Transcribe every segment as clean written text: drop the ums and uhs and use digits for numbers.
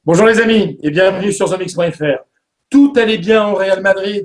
Bonjour les amis et bienvenue sur TheMix.fr. Tout allait bien au Real Madrid.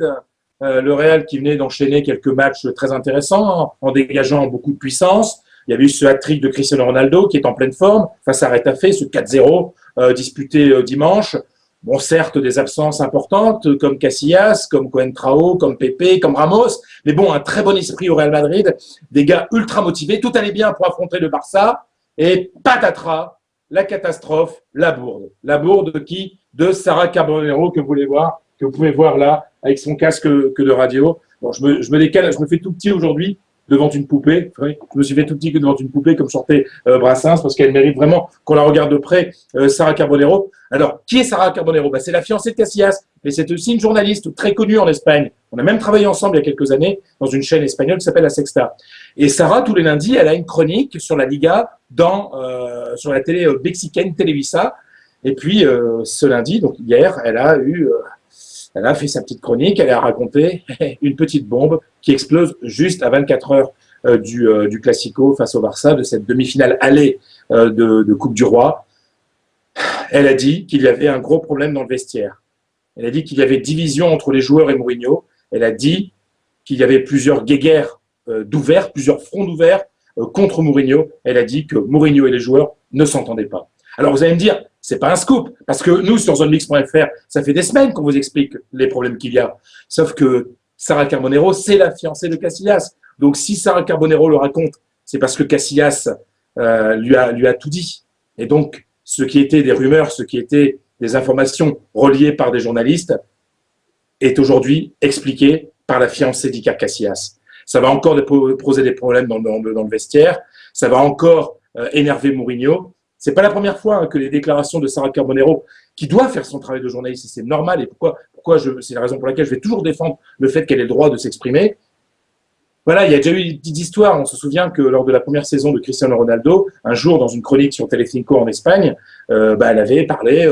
Le Real qui venait d'enchaîner quelques matchs très intéressants en dégageant beaucoup de puissance. Il y avait eu ce hat-trick de Cristiano Ronaldo qui est en pleine forme face à Retafe, ce 4-0 disputé dimanche. Bon, certes, des absences importantes comme Casillas, comme Coentrao, comme Pepe, comme Ramos. Mais bon, un très bon esprit au Real Madrid. Des gars ultra motivés. Tout allait bien pour affronter le Barça. Et patatras, la catastrophe, la bourde. La bourde de qui? De Sarah Carbonero que vous pouvez voir là, avec son casque que de radio. Bon, je me décale, je me fais tout petit aujourd'hui devant une poupée. Oui, je me suis fait tout petit que devant une poupée, comme chantait Brassens, parce qu'elle mérite vraiment qu'on la regarde de près, Sarah Carbonero. Alors, qui est Sarah Carbonero? C'est la fiancée de Casillas, mais c'est aussi une journaliste très connue en Espagne. On a même travaillé ensemble il y a quelques années dans une chaîne espagnole qui s'appelle La Sexta. Et Sarah, tous les lundis, elle a une chronique sur la Liga sur la télé mexicaine Televisa. Et puis, ce lundi, donc hier, elle a fait sa petite chronique, elle a raconté une petite bombe qui explose juste à 24 heures du Classico face au Barça, de cette demi-finale aller de Coupe du Roi. Elle a dit qu'il y avait un gros problème dans le vestiaire. Elle a dit qu'il y avait division entre les joueurs et Mourinho. Elle a dit qu'il y avait plusieurs guéguerres d'ouverts, plusieurs fronts d'ouverts contre Mourinho. Elle a dit que Mourinho et les joueurs ne s'entendaient pas. Alors vous allez me dire, c'est pas un scoop, parce que nous, sur ZoneMix.fr, ça fait des semaines qu'on vous explique les problèmes qu'il y a. Sauf que Sarah Carbonero, c'est la fiancée de Casillas. Donc si Sarah Carbonero le raconte, c'est parce que Casillas lui a tout dit. Et donc, ce qui était des rumeurs, ce qui était des informations reliées par des journalistes, est aujourd'hui expliqué par la fiancée d'Iker Casillas. Ça va encore poser des problèmes dans le vestiaire, ça va encore énerver Mourinho. C'est pas la première fois que les déclarations de Sarah Carbonero, qui doit faire son travail de journaliste, c'est normal, et c'est la raison pour laquelle je vais toujours défendre le fait qu'elle ait le droit de s'exprimer. Voilà, il y a déjà eu une petite histoire. On se souvient que lors de la première saison de Cristiano Ronaldo, un jour, dans une chronique sur Telecinco en Espagne, elle avait parlé,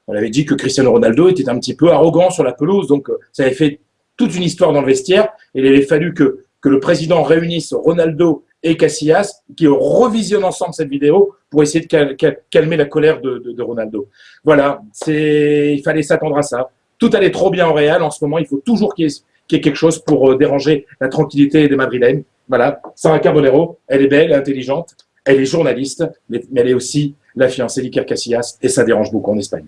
elle avait dit que Cristiano Ronaldo était un petit peu arrogant sur la pelouse. Donc, ça avait fait toute une histoire dans le vestiaire. Et il avait fallu que le président réunisse Ronaldo et Casillas, qui revisionnent ensemble cette vidéo pour essayer de calmer la colère de Ronaldo. Voilà, il fallait s'attendre à ça. Tout allait trop bien au Real. En ce moment, il faut toujours qu'il y ait quelque chose pour déranger la tranquillité des Madrilènes. Voilà, Sarah Carbonero, elle est belle, elle est intelligente, elle est journaliste, mais elle est aussi la fiancée d'Iker Casillas, et ça dérange beaucoup en Espagne.